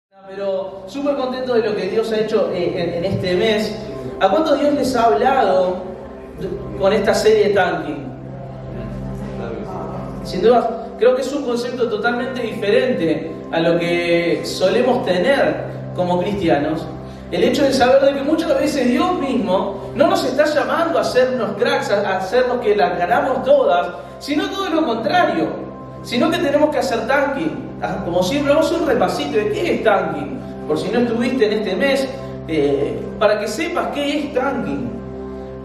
Pero súper contento de lo que Dios ha hecho en este mes. ¿A cuánto Dios les ha hablado con esta serie Tanking? Sin duda, creo que es un concepto totalmente diferente a lo que solemos tener como cristianos. El hecho de saber de que muchas veces Dios mismo no nos está llamando a ser unos cracks, a hacernos que las ganamos todas, sino todo lo contrario, sino que tenemos que hacer tanking. Como siempre, vamos a hacer un repasito de qué es tanking, por si no estuviste en este mes, para que sepas qué es tanking.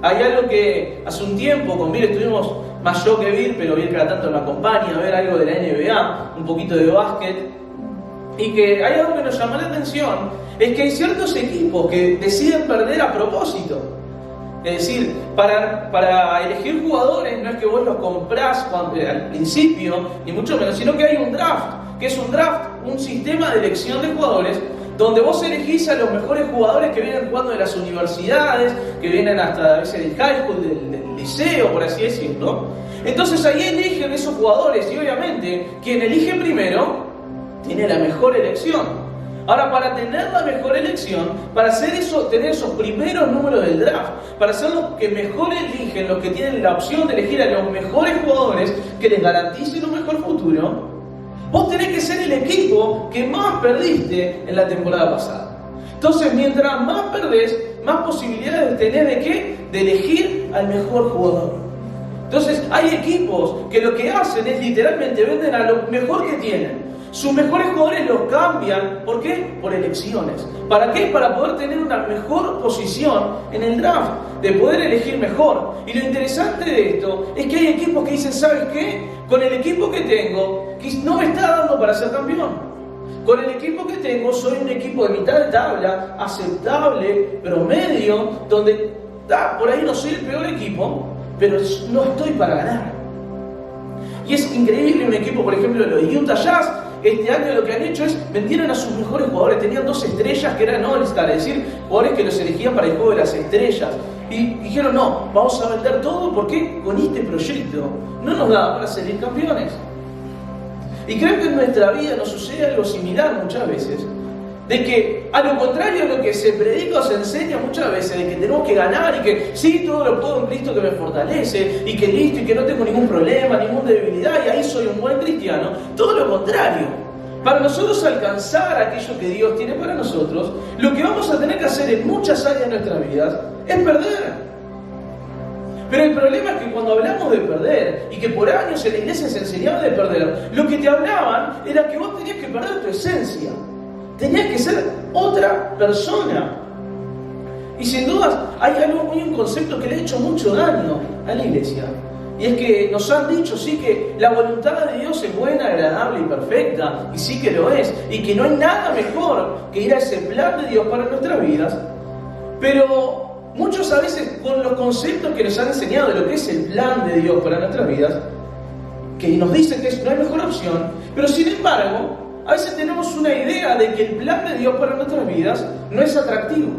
Hay algo que hace un tiempo con Vir estuvimos, más yo que Vir, pero Vir cada tanto me acompaña a ver algo de la NBA, un poquito de básquet, y que hay algo que nos llama la atención, es que hay ciertos equipos que deciden perder a propósito. Es decir, para elegir jugadores no es que vos los comprás al principio, ni mucho menos, sino que hay un draft, que es un sistema de elección de jugadores, donde vos elegís a los mejores jugadores que vienen jugando de las universidades, que vienen hasta a veces del high school, del liceo, por así decirlo. Entonces ahí eligen esos jugadores y obviamente quien elige primero tiene la mejor elección. Ahora, para tener la mejor elección, para hacer eso, tener esos primeros números del draft, para ser los que mejor eligen, los que tienen la opción de elegir a los mejores jugadores que les garanticen un mejor futuro, vos tenés que ser el equipo que más perdiste en la temporada pasada. Entonces, mientras más perdés, más posibilidades tenés de ¿qué? De elegir al mejor jugador. Entonces, hay equipos que lo que hacen es literalmente venden a lo mejor que tienen. Sus mejores jugadores los cambian. ¿Por qué? Por elecciones. ¿Para qué? Para poder tener una mejor posición en el draft, de poder elegir mejor. Y lo interesante de esto es que hay equipos que dicen, ¿sabes qué? Con el equipo que tengo, que no me está dando para ser campeón. Con el equipo que tengo, soy un equipo de mitad de tabla, aceptable, promedio, donde por ahí no soy el peor equipo, pero no estoy para ganar. Y es increíble un equipo, por ejemplo, los Utah Jazz. Este año lo que han hecho es vendieron a sus mejores jugadores. Tenían 2 estrellas que eran All-Star, es decir, jugadores que los elegían para el juego de las estrellas. Y dijeron, no, vamos a vender todo porque con este proyecto no nos da para salir campeones. Y creo que en nuestra vida nos sucede algo similar muchas veces. De que, a lo contrario de lo que se predica o se enseña muchas veces, de que tenemos que ganar y que sí, todo lo puedo en Cristo que me fortalece, y que listo, y que no tengo ningún problema, ninguna debilidad, y ahí soy un buen cristiano. Todo lo contrario. Para nosotros alcanzar aquello que Dios tiene para nosotros, lo que vamos a tener que hacer en muchas áreas de nuestras vidas es perder. Pero el problema es que cuando hablamos de perder, y que por años en la iglesia se enseñaba de perder, lo que te hablaban era que vos tenías que perder tu esencia. Tenías que ser otra persona. Y sin dudas hay un concepto que le ha hecho mucho daño a la iglesia. Y es que nos han dicho, sí, que la voluntad de Dios es buena, agradable y perfecta. Y sí que lo es. Y que no hay nada mejor que ir a ese plan de Dios para nuestras vidas. Pero muchos a veces con los conceptos que nos han enseñado de lo que es el plan de Dios para nuestras vidas, que nos dicen que no hay mejor opción, pero sin embargo, a veces tenemos una idea de que el plan de Dios para nuestras vidas no es atractivo.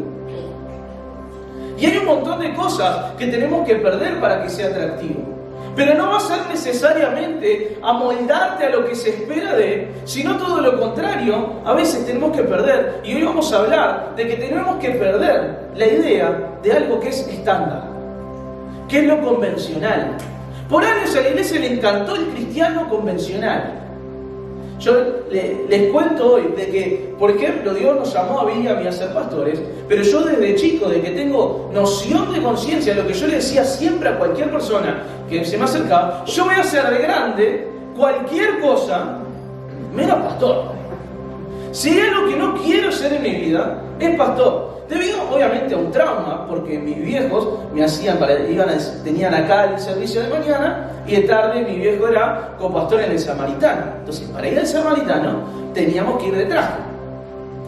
Y hay un montón de cosas que tenemos que perder para que sea atractivo. Pero no va a ser necesariamente amoldarte a lo que se espera de, sino todo lo contrario, a veces tenemos que perder. Y hoy vamos a hablar de que tenemos que perder la idea de algo que es estándar, que es lo convencional. Por años a la iglesia le encantó el cristiano convencional. Yo les cuento hoy de que, por ejemplo, Dios nos llamó a Vir y a mí a ser pastores, pero yo desde chico, de que tengo noción de conciencia, lo que yo le decía siempre a cualquier persona que se me acercaba, yo voy a hacer de grande cualquier cosa menos pastor. Si hay algo que no quiero ser en mi vida, es pastor. Debido obviamente a un trauma, porque mis viejos me hacían tenían acá el servicio de mañana y de tarde mi viejo era copastor en el Samaritano. Entonces, para ir al Samaritano teníamos que ir de traje.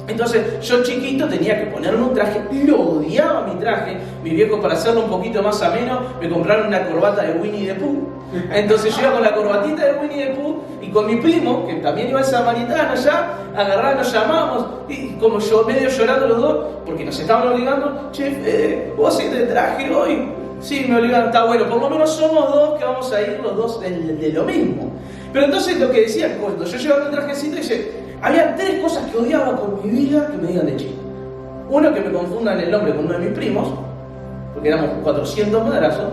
Entonces, yo chiquito tenía que ponerme un traje, lo odiaba mi traje. Mi viejo, para hacerlo un poquito más ameno, me compraron una corbata de Winnie the Pooh. Entonces yo iba con la corbatita de Winnie the Pooh y con mi primo, que también iba al Samaritano ya, agarramos, nos llamamos, y como yo medio llorando los dos, porque nos estaban obligando, che, ¿vos ir de traje hoy? Sí, me obligaron, está bueno, por lo menos somos dos que vamos a ir los dos de lo mismo. Pero entonces lo que decía, cuando yo llevaba un trajecito, dice, había 3 cosas que odiaba con mi vida que me digan de chico. Uno, que me confundan el nombre con uno de mis primos, porque éramos 400 madrazos.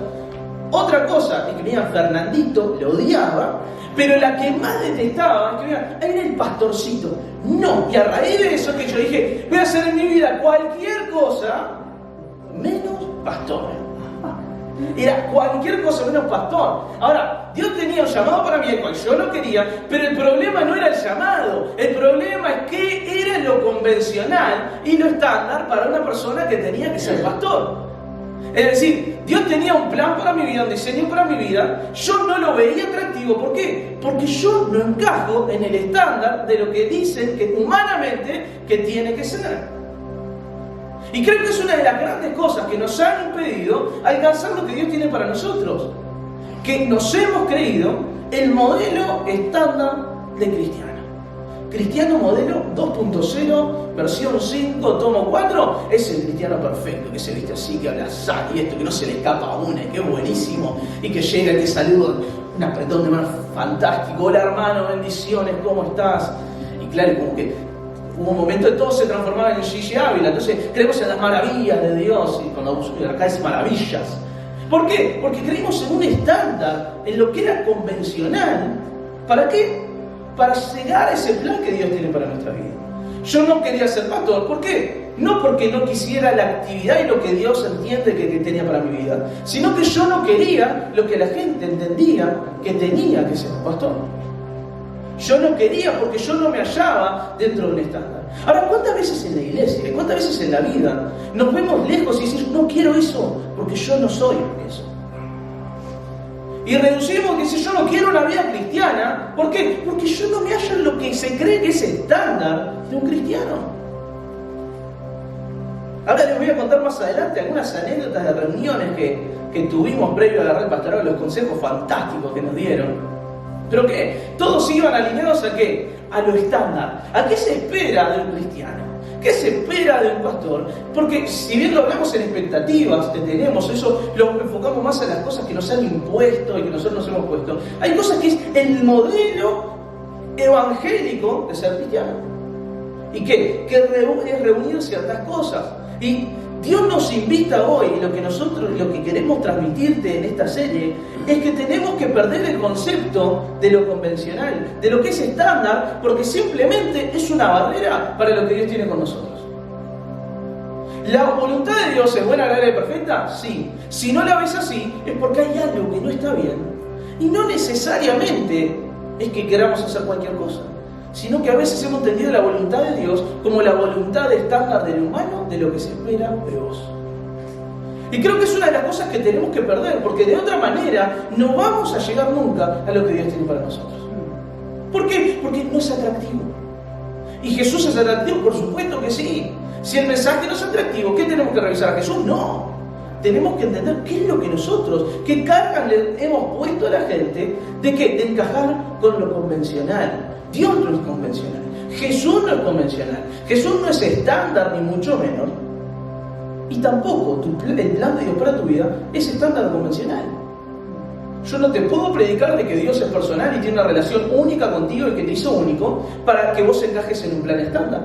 Otra cosa es que me digan Fernandito, lo odiaba. Pero la que más detestaba es que me digan, ahí viene el pastorcito. No, y a raíz de eso que yo dije, voy a hacer en mi vida cualquier cosa menos pastor. Era cualquier cosa menos pastor. Ahora, Dios tenía un llamado para mí, el cual yo no quería, pero el problema no era el llamado. El problema es que era lo convencional y lo estándar para una persona que tenía que ser pastor. Es decir, Dios tenía un plan para mi vida, un diseño para mi vida. Yo no lo veía atractivo. ¿Por qué? Porque yo no encajo en el estándar de lo que dicen que humanamente que tiene que ser. Y creo que es una de las grandes cosas que nos han impedido alcanzar lo que Dios tiene para nosotros. Que nos hemos creído el modelo estándar de cristiano. Cristiano modelo 2.0, versión 5, tomo 4, es el cristiano perfecto, que se viste así, que habla así, y esto, que no se le escapa a una, y que es buenísimo, y que llega y te saluda, un apretón de mano fantástico, hola hermano, bendiciones, ¿cómo estás? Y claro, como que hubo un momento de todo se transformaba en Gigi Ávila, entonces creemos en las maravillas de Dios, y cuando acá es maravillas. ¿Por qué? Porque creímos en un estándar, en lo que era convencional. ¿Para qué? Para llegar a ese plan que Dios tiene para nuestra vida. Yo no quería ser pastor. ¿Por qué? No porque no quisiera la actividad y lo que Dios entiende que tenía para mi vida, sino que yo no quería lo que la gente entendía que tenía que ser un pastor. Yo no quería porque yo no me hallaba dentro de un estándar. Ahora, ¿cuántas veces en la iglesia, cuántas veces en la vida nos vemos lejos y decimos, no quiero eso porque yo no soy eso? Y reducimos que si yo no quiero una vida cristiana, ¿por qué? Porque yo no me hallo en lo que se cree que es estándar de un cristiano. Ahora les voy a contar más adelante algunas anécdotas de reuniones que tuvimos previo a la red pastoral, los consejos fantásticos que nos dieron. Pero que todos iban alineados ¿a qué? A lo estándar. ¿A qué se espera de un cristiano? ¿Qué se espera de un pastor? Porque si bien lo hablamos en expectativas que tenemos, eso lo enfocamos más en las cosas que nos han impuesto y que nosotros nos hemos puesto. Hay cosas que es el modelo evangélico de ser cristiano. ¿Y qué? Que es reunir ciertas cosas. Y Dios nos invita hoy, y lo que queremos transmitirte en esta serie, es que tenemos que perder el concepto de lo convencional, de lo que es estándar, porque simplemente es una barrera para lo que Dios tiene con nosotros. ¿La voluntad de Dios es buena, agradable y perfecta? Sí. Si no la ves así, es porque hay algo que no está bien. Y no necesariamente es que queramos hacer cualquier cosa, sino que a veces hemos entendido la voluntad de Dios como la voluntad estándar del humano de lo que se espera de vos. Y creo que es una de las cosas que tenemos que perder, porque de otra manera no vamos a llegar nunca a lo que Dios tiene para nosotros. ¿Por qué? Porque no es atractivo. ¿Y Jesús es atractivo? Por supuesto que sí. Si el mensaje no es atractivo, ¿qué tenemos que revisar? ¿A Jesús? No. Tenemos que entender qué es lo que nosotros, qué cargas le hemos puesto a la gente de qué, de encajar con lo convencional. Dios no es convencional, Jesús no es convencional, Jesús no es estándar ni mucho menos, y tampoco el plan de Dios para tu vida es estándar convencional. Yo no te puedo predicar de que Dios es personal y tiene una relación única contigo y que te hizo único para que vos encajes en un plan estándar.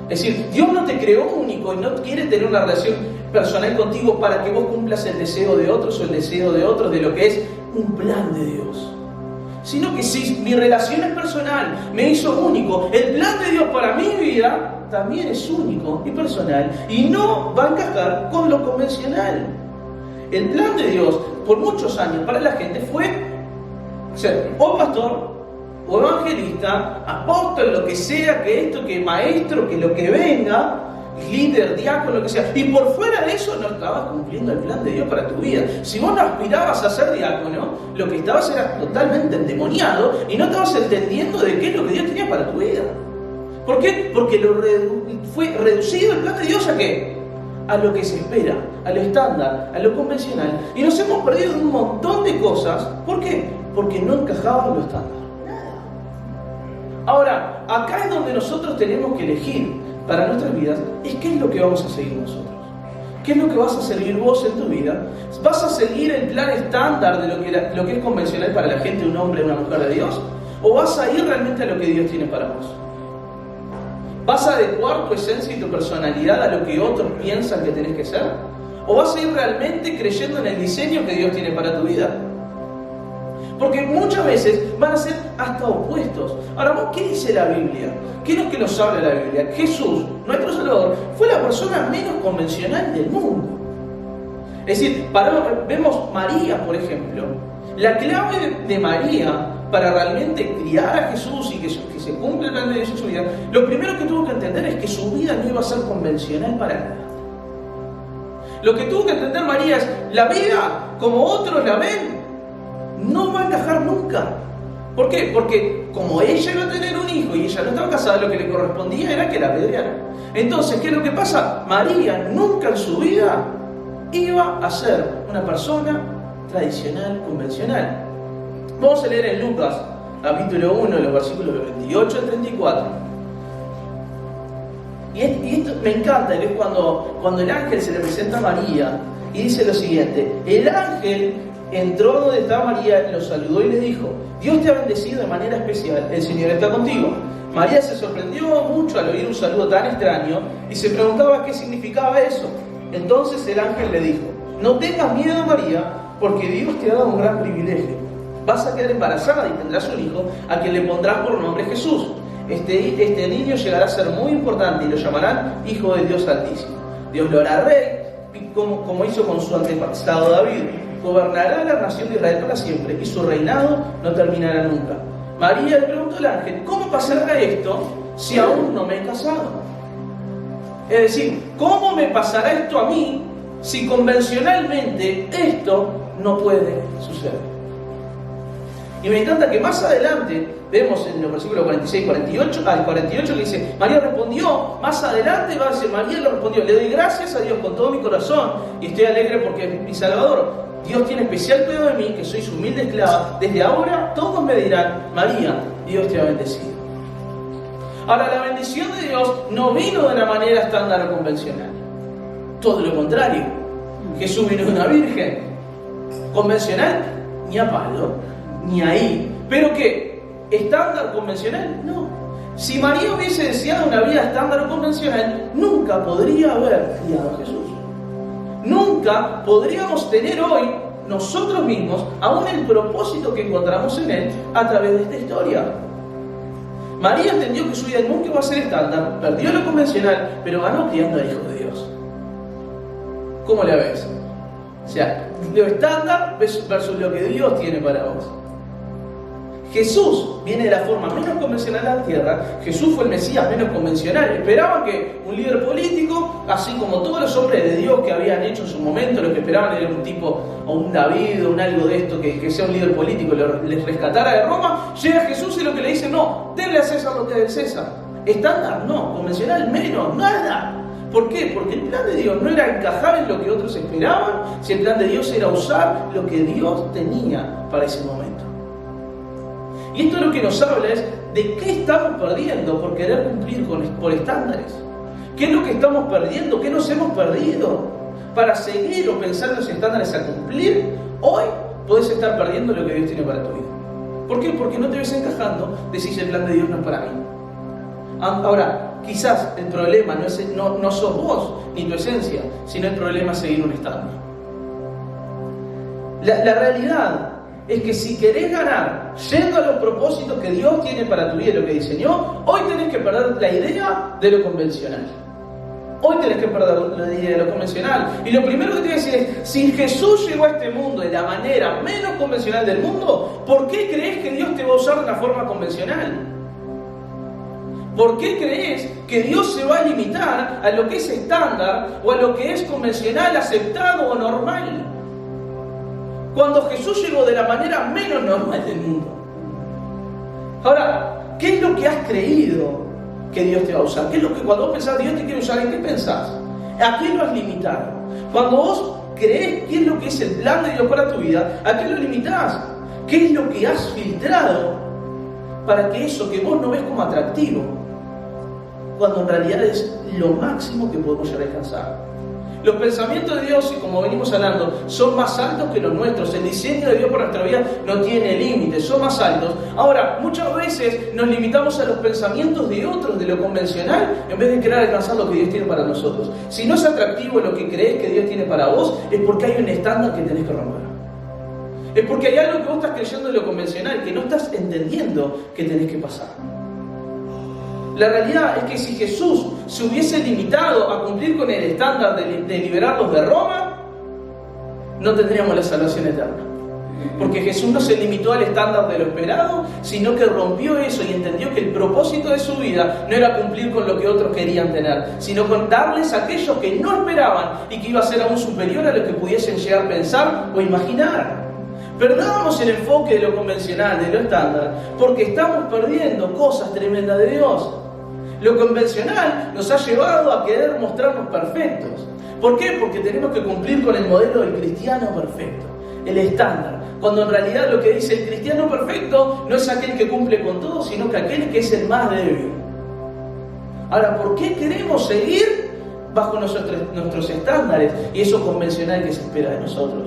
Es decir, Dios no te creó único y no quiere tener una relación personal contigo para que vos cumplas el deseo de otros o el deseo de otros de lo que es un plan de Dios. Sino que si mi relación es personal, me hizo único, el plan de Dios para mi vida también es único y personal y no va a encajar con lo convencional. El plan de Dios por muchos años para la gente fue ser o pastor, o evangelista, apóstol, lo que sea, que esto, que maestro, que lo que venga, líder, diácono, lo que sea. Y por fuera de eso no estabas cumpliendo el plan de Dios para tu vida. Si vos no aspirabas a ser diácono, lo que estabas era totalmente endemoniado y no estabas entendiendo de qué es lo que Dios tenía para tu vida. ¿Por qué? Porque fue reducido el plan de Dios ¿a qué? A lo que se espera, a lo estándar, a lo convencional. Y nos hemos perdido un montón de cosas. ¿Por qué? Porque no encajaban lo estándar. Ahora, acá es donde nosotros tenemos que elegir para nuestras vidas, es qué es lo que vamos a seguir nosotros. ¿Qué es lo que vas a seguir vos en tu vida? ¿Vas a seguir el plan estándar de lo que es convencional para la gente, un hombre, una mujer de Dios? ¿O vas a ir realmente a lo que Dios tiene para vos? ¿Vas a adecuar tu esencia y tu personalidad a lo que otros piensan que tenés que ser? ¿O vas a ir realmente creyendo en el diseño que Dios tiene para tu vida? Porque muchas veces van a ser hasta opuestos. Ahora, ¿vos qué dice la Biblia? ¿Qué es lo que nos habla la Biblia? Jesús, nuestro Salvador, fue la persona menos convencional del mundo. Es decir, vemos María, por ejemplo. La clave de María para realmente criar a Jesús y que se cumpla el plan de Dios en su vida, lo primero que tuvo que entender es que su vida no iba a ser convencional para nada. Lo que tuvo que entender María es, la vida, como otros la ven, no va a encajar nunca. ¿Por qué? Porque como ella iba a tener un hijo y ella no estaba casada, lo que le correspondía era que la apedrearan. Entonces, ¿qué es lo que pasa? María nunca en su vida iba a ser una persona tradicional, convencional. Vamos a leer en Lucas, capítulo 1, los versículos 28 al 34. Y esto me encanta, que es cuando el ángel se le presenta a María y dice lo siguiente: el ángel entró donde estaba María, lo saludó y le dijo: Dios te ha bendecido de manera especial, el Señor está contigo. María se sorprendió mucho al oír un saludo tan extraño y se preguntaba qué significaba eso. Entonces el ángel le dijo: no tengas miedo, María, porque Dios te ha dado un gran privilegio. Vas a quedar embarazada y tendrás un hijo a quien le pondrás por nombre Jesús. Este niño llegará a ser muy importante y lo llamarán Hijo de Dios Altísimo. Dios lo hará rey, como hizo con su antepasado David. Gobernará la nación de Israel para siempre y su reinado no terminará nunca. María le preguntó al ángel: ¿cómo pasará esto si aún no me he casado? Es decir, ¿cómo me pasará esto a mí si convencionalmente esto no puede suceder? Y me encanta que más adelante, vemos en los versículos 46 y 48, al 48 que dice: María respondió, más adelante va a decir, María le respondió: le doy gracias a Dios con todo mi corazón y estoy alegre porque es mi Salvador. Dios tiene especial cuidado de mí, que soy su humilde esclava. Desde ahora todos me dirán: María, Dios te ha bendecido. Ahora, la bendición de Dios no vino de una manera estándar o convencional. Todo lo contrario. Jesús vino de una virgen. Convencional, ni a palo, ni ahí. ¿Pero qué? ¿Estándar convencional? No. Si María hubiese deseado una vida estándar o convencional, nunca podría haber criado a Jesús. Nunca podríamos tener hoy nosotros mismos aún el propósito que encontramos en Él a través de esta historia. María entendió que su vida nunca iba a ser estándar, perdió lo convencional, pero ganó criando al Hijo de Dios. ¿Cómo la ves? O sea, lo estándar versus lo que Dios tiene para vos. Jesús viene de la forma menos convencional a la tierra. Jesús fue el Mesías menos convencional. Esperaban que un líder político, así como todos los hombres de Dios que habían hecho en su momento, lo que esperaban era un tipo, o un David, o un algo de esto, que sea un líder político, les rescatara de Roma. Llega Jesús y lo que le dice: no, denle a César lo que es del César. Estándar, no. Convencional, menos, nada. ¿Por qué? Porque el plan de Dios no era encajar en lo que otros esperaban, si el plan de Dios era usar lo que Dios tenía para ese momento. Y esto lo que nos habla es de qué estamos perdiendo por querer cumplir por estándares. ¿Qué es lo que estamos perdiendo? ¿Qué nos hemos perdido para seguir o pensar en los estándares a cumplir? Hoy podés estar perdiendo lo que Dios tiene para tu vida. ¿Por qué? Porque no te ves encajando, decís: el plan de Dios no es para mí. Ahora, quizás el problema no sos vos ni tu esencia, sino el problema es seguir un estándar. La realidad es que si querés ganar yendo a los propósitos que Dios tiene para tu vida, lo que diseñó, hoy tenés que perder la idea de lo convencional. Hoy tenés que perder la idea de lo convencional. Y lo primero que te voy a decir es: si Jesús llegó a este mundo de la manera menos convencional del mundo, ¿por qué crees que Dios te va a usar de una forma convencional? ¿Por qué crees que Dios se va a limitar a lo que es estándar o a lo que es convencional, aceptado o normal? Cuando Jesús llegó de la manera menos normal del mundo. Ahora, ¿qué es lo que has creído que Dios te va a usar? ¿Qué es lo que cuando vos pensás Dios te quiere usar, en qué pensás? ¿A qué lo has limitado? Cuando vos creés qué es lo que es el plan de Dios para tu vida, ¿a qué lo limitás? ¿Qué es lo que has filtrado para que eso que vos no ves como atractivo, cuando en realidad es lo máximo que podemos llegar a alcanzar? Los pensamientos de Dios, y como venimos hablando, son más altos que los nuestros. El diseño de Dios para nuestra vida no tiene límites, son más altos. Ahora, muchas veces nos limitamos a los pensamientos de otros, de lo convencional, en vez de querer alcanzar lo que Dios tiene para nosotros. Si no es atractivo lo que crees que Dios tiene para vos, es porque hay un estándar que tenés que romper. Es porque hay algo que vos estás creyendo de lo convencional, que no estás entendiendo que tenés que pasar. La realidad es que si Jesús se hubiese limitado a cumplir con el estándar de liberarlos de Roma, no tendríamos la salvación eterna. Porque Jesús no se limitó al estándar de lo esperado, sino que rompió eso y entendió que el propósito de su vida no era cumplir con lo que otros querían tener, sino con darles a aquellos que no esperaban y que iba a ser aún superior a lo que pudiesen llegar a pensar o imaginar. Perdamos el enfoque de lo convencional, de lo estándar, porque estamos perdiendo cosas tremendas de Dios. Lo convencional nos ha llevado a querer mostrarnos perfectos. ¿Por qué? Porque tenemos que cumplir con el modelo del cristiano perfecto, el estándar. Cuando en realidad lo que dice el cristiano perfecto no es aquel que cumple con todo, sino que aquel que es el más débil. Ahora, ¿por qué queremos seguir bajo nuestros estándares y eso convencional que se espera de nosotros?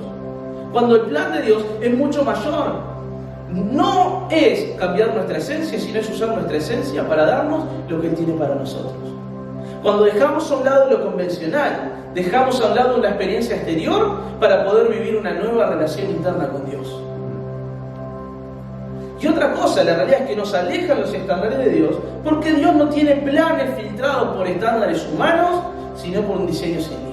Cuando el plan de Dios es mucho mayor. No es cambiar nuestra esencia, sino es usar nuestra esencia para darnos lo que Él tiene para nosotros. Cuando dejamos a un lado lo convencional, dejamos a un lado la experiencia exterior para poder vivir una nueva relación interna con Dios. Y otra cosa, la realidad es que nos alejan los estándares de Dios, porque Dios no tiene planes filtrados por estándares humanos, sino por un diseño sin límite.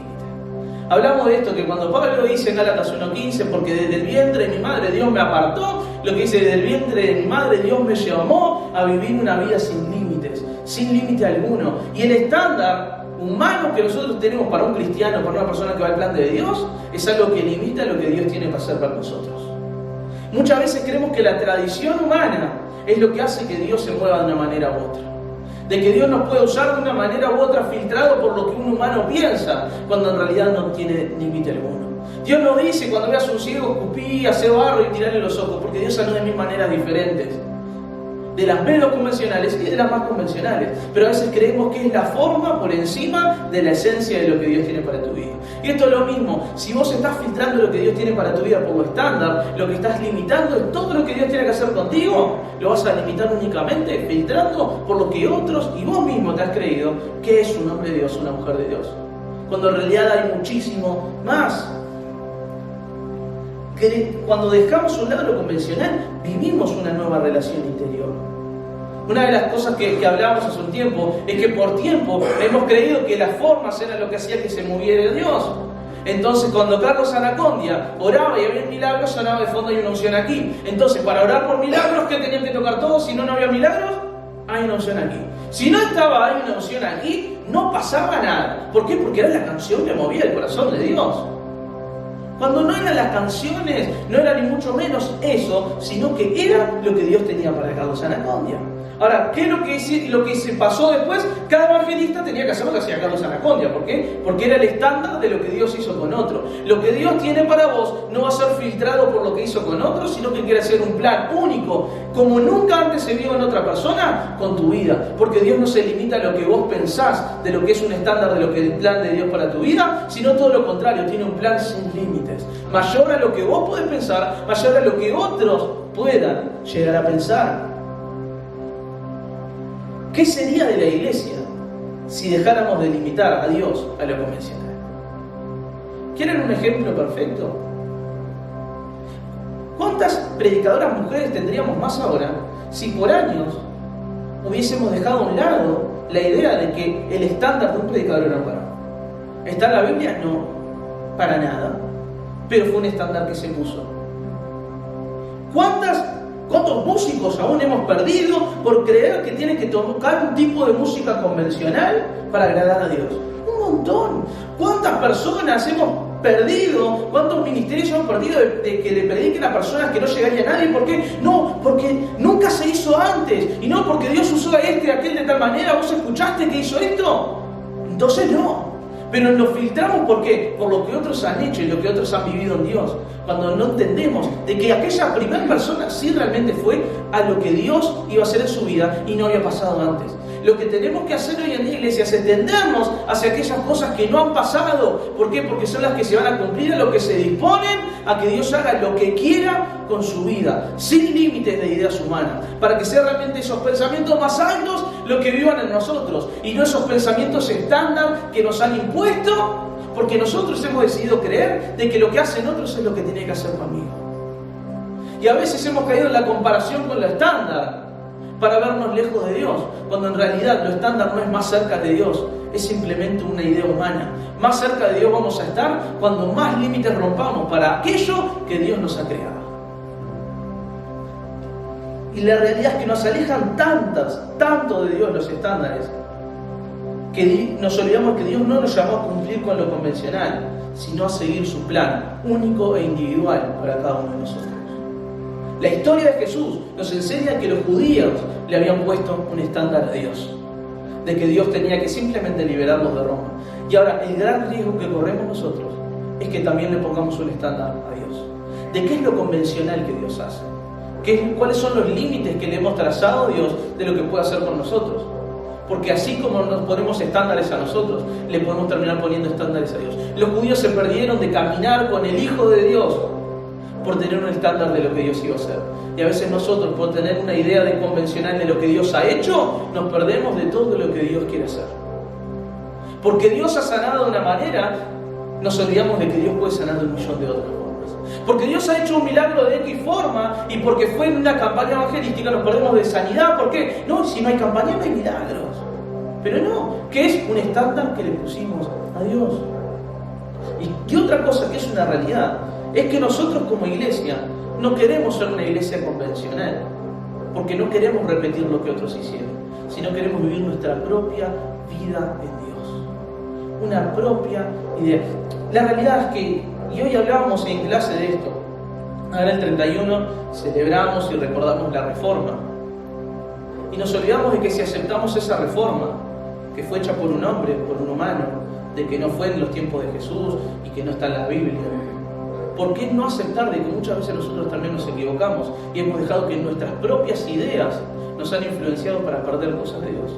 Hablamos de esto que cuando Pablo dice en Gálatas 1:15, porque desde el vientre de mi madre Dios me apartó, lo que dice, desde el vientre de mi madre Dios me llamó a vivir una vida sin límites, sin límite alguno. Y el estándar humano que nosotros tenemos para un cristiano, para una persona que va al plan de Dios, es algo que limita lo que Dios tiene para hacer para nosotros. Muchas veces creemos que la tradición humana es lo que hace que Dios se mueva de una manera u otra. De que Dios nos puede usar de una manera u otra filtrado por lo que un humano piensa, cuando en realidad no tiene límite alguno. Dios no dice cuando veas un ciego escupí, hacer barro y tirarle los ojos, porque Dios sanó de mil maneras diferentes. De las menos convencionales y de las más convencionales. Pero a veces creemos que es la forma por encima de la esencia de lo que Dios tiene para tu vida. Y esto es lo mismo. Si vos estás filtrando lo que Dios tiene para tu vida por lo estándar, lo que estás limitando es todo lo que Dios tiene que hacer contigo. Lo vas a limitar únicamente filtrando por lo que otros y vos mismo te has creído que es un hombre de Dios, una mujer de Dios. Cuando en realidad hay muchísimo más. Cuando dejamos a un lado lo convencional, vivimos una nueva relación interior. Una de las cosas que hablábamos hace un tiempo es que por tiempo hemos creído que las formas eran lo que hacía que se moviera Dios. Entonces cuando Carlos Anacondia oraba y había milagros, sonaba de fondo hay una unción aquí. Entonces para orar por milagros, ¿qué tenían que tocar todos? Si no había milagros, hay una unción aquí. Si no estaba hay una unción aquí, no pasaba nada. ¿Por qué? Porque era la canción que movía el corazón de Dios. Cuando no eran las canciones, no era ni mucho menos eso, sino que era lo que Dios tenía para Carlos Anacondia. Ahora, ¿qué es lo que se pasó después? Cada evangelista tenía que hacer lo que hacía Carlos Anacondia. ¿Por qué? Porque era el estándar de lo que Dios hizo con otro. Lo que Dios tiene para vos no va a ser filtrado por lo que hizo con otro, sino que quiere hacer un plan único, como nunca antes se vio en otra persona, con tu vida. Porque Dios no se limita a lo que vos pensás de lo que es un estándar de lo que es el plan de Dios para tu vida, sino todo lo contrario, tiene un plan sin límites. Mayor a lo que vos podés pensar, mayor a lo que otros puedan llegar a pensar. ¿Qué sería de la iglesia si dejáramos de limitar a Dios a lo convencional? ¿Quieren un ejemplo perfecto? ¿Cuántas predicadoras mujeres tendríamos más ahora si por años hubiésemos dejado a un lado la idea de que el estándar de un predicador era un varón? ¿Está en la Biblia? No, para nada. Pero fue un estándar que se puso. ¿Cuántos músicos aún hemos perdido por creer que tienen que tocar un tipo de música convencional para agradar a Dios? Un montón. ¿Cuántas personas hemos perdido? ¿Cuántos ministerios hemos perdido de que le prediquen a personas que no llegaría a nadie? ¿Por qué? No, porque nunca se hizo antes. Y no porque Dios usó a aquel de tal manera. ¿Vos escuchaste que hizo esto? Entonces no. Pero lo filtramos ¿por qué? Por lo que otros han hecho y lo que otros han vivido en Dios. Cuando no entendemos de que aquella primera persona sí realmente fue a lo que Dios iba a hacer en su vida y no había pasado antes. Lo que tenemos que hacer hoy en día, iglesia, es extendernos hacia aquellas cosas que no han pasado. ¿Por qué? Porque son las que se van a cumplir, a lo que se disponen a que Dios haga lo que quiera con su vida, sin límites de ideas humanas, para que sean realmente esos pensamientos más altos los que vivan en nosotros y no esos pensamientos estándar que nos han impuesto, porque nosotros hemos decidido creer de que lo que hacen otros es lo que tiene que hacer conmigo. Y a veces hemos caído en la comparación con lo estándar para vernos lejos de Dios, cuando en realidad lo estándar no es más cerca de Dios, es simplemente una idea humana. Más cerca de Dios vamos a estar cuando más límites rompamos para aquello que Dios nos ha creado. Y la realidad es que nos alejan tanto de Dios los estándares, que nos olvidamos que Dios no nos llamó a cumplir con lo convencional, sino a seguir su plan único e individual para cada uno de nosotros. La historia de Jesús nos enseña que los judíos le habían puesto un estándar a Dios, de que Dios tenía que simplemente liberarlos de Roma. Y ahora el gran riesgo que corremos nosotros es que también le pongamos un estándar a Dios. ¿De qué es lo convencional que Dios hace? ¿Cuáles son los límites que le hemos trazado a Dios de lo que puede hacer con nosotros? Porque así como nos ponemos estándares a nosotros, le podemos terminar poniendo estándares a Dios. Los judíos se perdieron de caminar con el Hijo de Dios por tener un estándar de lo que Dios iba a hacer. Y a veces nosotros, por tener una idea convencional de lo que Dios ha hecho, nos perdemos de todo lo que Dios quiere hacer. Porque Dios ha sanado de una manera, nos olvidamos de que Dios puede sanar de un millón de otras formas. Porque Dios ha hecho un milagro de X forma y porque fue en una campaña evangelística nos perdemos de sanidad. ¿Por qué? No, si no hay campaña no hay milagros. Pero no, que es un estándar que le pusimos a Dios. Y qué otra cosa que es una realidad es que nosotros como iglesia no queremos ser una iglesia convencional, porque no queremos repetir lo que otros hicieron, sino queremos vivir nuestra propia vida en Dios. Una propia idea. La realidad es que, y hoy hablábamos en clase de esto, ahora el 31 celebramos y recordamos la reforma. Y nos olvidamos de que si aceptamos esa reforma, que fue hecha por un hombre, por un humano, de que no fue en los tiempos de Jesús y que no está en la Biblia, ¿por qué no aceptar de que muchas veces nosotros también nos equivocamos y hemos dejado que nuestras propias ideas nos han influenciado para perder cosas de Dios?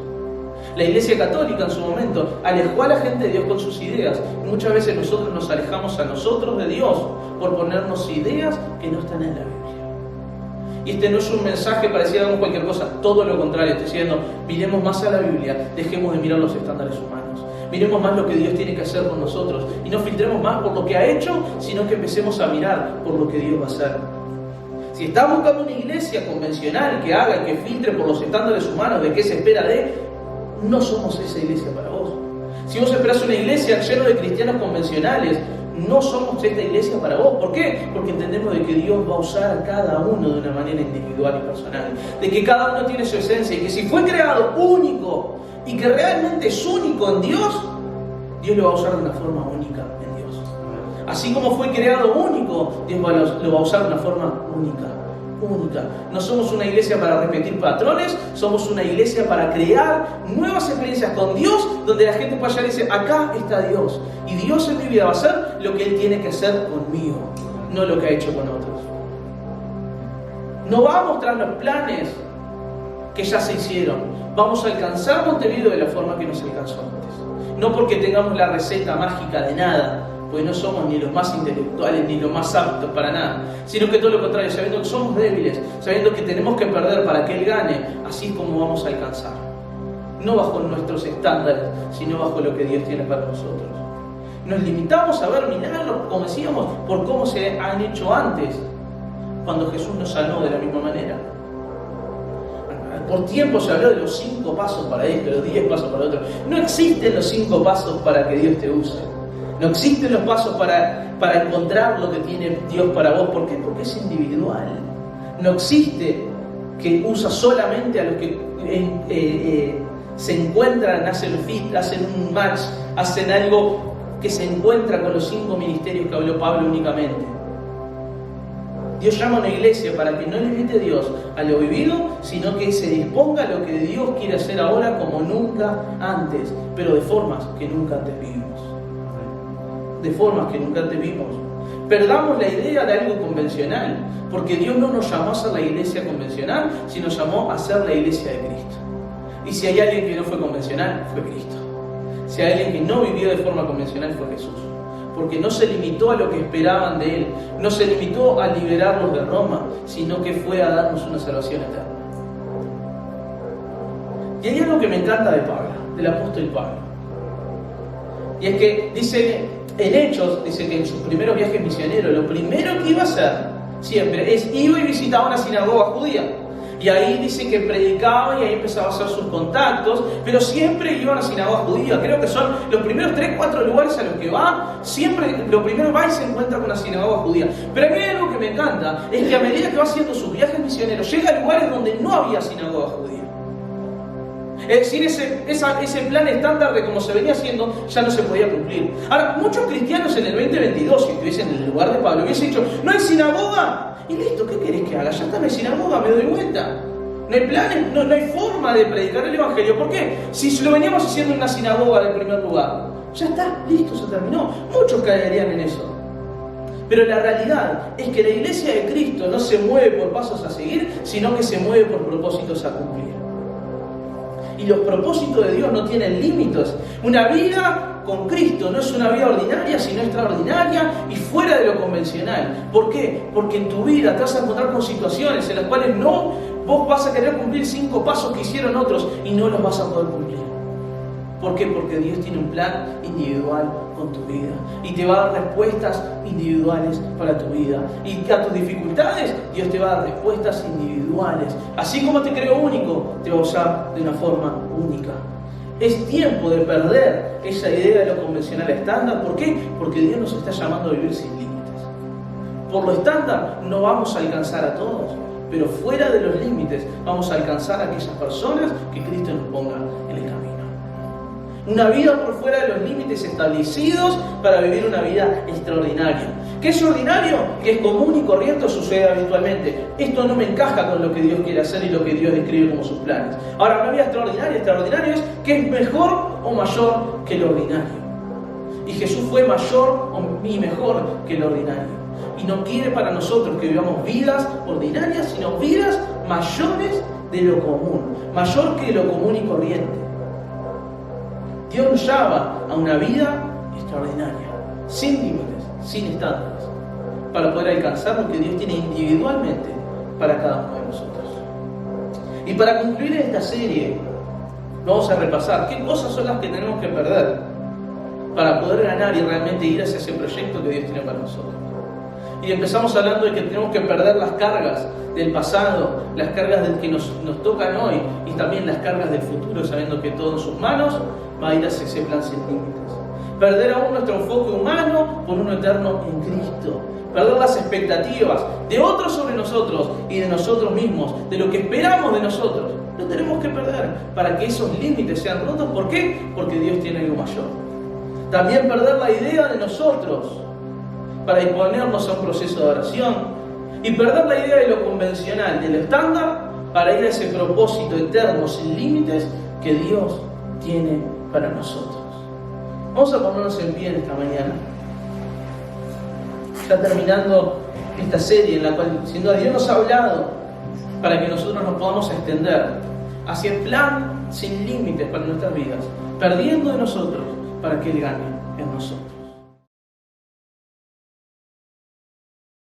La Iglesia Católica en su momento alejó a la gente de Dios con sus ideas. Y muchas veces nosotros nos alejamos a nosotros de Dios por ponernos ideas que no están en la Biblia. Y este no es un mensaje para decir hagamos cualquier cosa, todo lo contrario, estoy diciendo miremos más a la Biblia, dejemos de mirar los estándares humanos. Miremos más lo que Dios tiene que hacer con nosotros y no filtremos más por lo que ha hecho, sino que empecemos a mirar por lo que Dios va a hacer. Si estás buscando una iglesia convencional que haga y que filtre por los estándares humanos de qué se espera no somos esa iglesia para vos. Si vos esperás una iglesia llena de cristianos convencionales, no somos esta iglesia para vos. ¿Por qué? Porque entendemos de que Dios va a usar a cada uno de una manera individual y personal, de que cada uno tiene su esencia y que si fue creado único y que realmente es único en Dios, Dios lo va a usar de una forma única en Dios. Así como fue creado único, Dios lo va a usar de una forma única. No somos una iglesia para repetir patrones, somos una iglesia para crear nuevas experiencias con Dios, donde la gente pueda llegar y decir, acá está Dios, y Dios en mi vida va a hacer lo que Él tiene que hacer conmigo, no lo que ha hecho con otros. No va a mostrar los planes que ya se hicieron, vamos a alcanzar Montevideo de la forma que nos alcanzó antes. No porque tengamos la receta mágica de nada, porque no somos ni los más intelectuales ni los más aptos para nada, sino que todo lo contrario, sabiendo que somos débiles, sabiendo que tenemos que perder para que Él gane, así es como vamos a alcanzar. No bajo nuestros estándares, sino bajo lo que Dios tiene para nosotros. Nos limitamos a ver milagros, como decíamos, por cómo se han hecho antes, cuando Jesús nos sanó de la misma manera. Por tiempo se habló de los 5 pasos para esto, los 10 pasos para otro. No existen los 5 pasos para que Dios te use. No existen los pasos para encontrar lo que tiene Dios para vos. ¿Por qué? Porque es individual. No existe que usa solamente a los que se encuentran, hacen fit, hacen un match, hacen algo que se encuentra con los 5 ministerios que habló Pablo únicamente. Dios llama a una iglesia para que no limite a Dios a lo vivido, sino que se disponga a lo que Dios quiere hacer ahora como nunca antes, pero de formas que nunca antes vivimos. de formas que nunca antes vimos. Perdamos la idea de algo convencional, porque Dios no nos llamó a ser la iglesia convencional, sino nos llamó a ser la iglesia de Cristo. Y si hay alguien que no fue convencional, fue Cristo. Si hay alguien que no vivió de forma convencional, fue Jesús. Porque no se limitó a lo que esperaban de Él, no se limitó a liberarlos de Roma, sino que fue a darnos una salvación eterna. Y hay algo que me encanta de Pablo, del apóstol Pablo. Y es que dice, en Hechos, dice que en sus primeros viajes misioneros, lo primero que iba a hacer siempre es iba y visitaba una sinagoga judía. Y ahí dice que predicaba y ahí empezaba a hacer sus contactos, pero siempre iba a una sinagoga judía. Creo que son los primeros 3-4 lugares a los que va, siempre lo primero va y se encuentra con una sinagoga judía. Pero a mí hay algo que me encanta, es que a medida que va haciendo sus viajes misioneros, llega a lugares donde no había sinagoga judía. Es decir, ese plan estándar de cómo se venía haciendo ya no se podía cumplir. Ahora, muchos cristianos en el 2022, si estuviesen en el lugar de Pablo, hubiesen dicho, no hay sinagoga, y listo, ¿qué querés que haga? Ya está, no hay sinagoga, me doy vuelta. No hay planes, no hay forma de predicar el Evangelio. ¿Por qué? Si lo veníamos haciendo en una sinagoga de primer lugar, ya está, listo, se terminó. Muchos caerían en eso. Pero la realidad es que la iglesia de Cristo no se mueve por pasos a seguir, sino que se mueve por propósitos a cumplir. Y los propósitos de Dios no tienen límites. Una vida con Cristo no es una vida ordinaria, sino extraordinaria y fuera de lo convencional. ¿Por qué? Porque en tu vida te vas a encontrar con situaciones en las cuales vos vas a querer cumplir 5 pasos que hicieron otros y no los vas a poder cumplir. ¿Por qué? Porque Dios tiene un plan individual con tu vida y te va a dar respuestas individuales para tu vida. Y a tus dificultades, Dios te va a dar respuestas individuales. Así como te creó único, te va a usar de una forma única. Es tiempo de perder esa idea de lo convencional estándar. ¿Por qué? Porque Dios nos está llamando a vivir sin límites. Por lo estándar no vamos a alcanzar a todos, pero fuera de los límites vamos a alcanzar a aquellas personas que Cristo nos ponga en el camino. Una vida por fuera de los límites establecidos para vivir una vida extraordinaria. ¿Qué es ordinario? Que es común y corriente o sucede habitualmente. Esto no me encaja con lo que Dios quiere hacer y lo que Dios describe como sus planes. Ahora, una vida extraordinaria, extraordinario es que es mejor o mayor que lo ordinario. Y Jesús fue mayor y mejor que lo ordinario. Y no quiere para nosotros que vivamos vidas ordinarias, sino vidas mayores de lo común, mayor que lo común y corriente. Dios nos llama a una vida extraordinaria, sin límites, sin estándares, para poder alcanzar lo que Dios tiene individualmente para cada uno de nosotros. Y para concluir esta serie, vamos a repasar qué cosas son las que tenemos que perder para poder ganar y realmente ir hacia ese proyecto que Dios tiene para nosotros. Y empezamos hablando de que tenemos que perder las cargas del pasado, las cargas del que nos tocan hoy y también las cargas del futuro, sabiendo que todo en sus manos va a ir hacia ese plan sin límites. Perder aún nuestro enfoque humano por uno eterno en Cristo. Perder las expectativas de otros sobre nosotros y de nosotros mismos, de lo que esperamos de nosotros. Lo tenemos que perder para que esos límites sean rotos. ¿Por qué? Porque Dios tiene algo mayor. También perder la idea de nosotros para disponernos a un proceso de oración y perder la idea de lo convencional, de lo estándar, para ir a ese propósito eterno sin límites que Dios tiene para nosotros. Vamos a ponernos en pie en esta mañana, ya terminando esta serie en la cual sin duda Dios nos ha hablado para que nosotros nos podamos extender hacia el plan sin límites para nuestras vidas, perdiendo de nosotros para que Él gane en nosotros.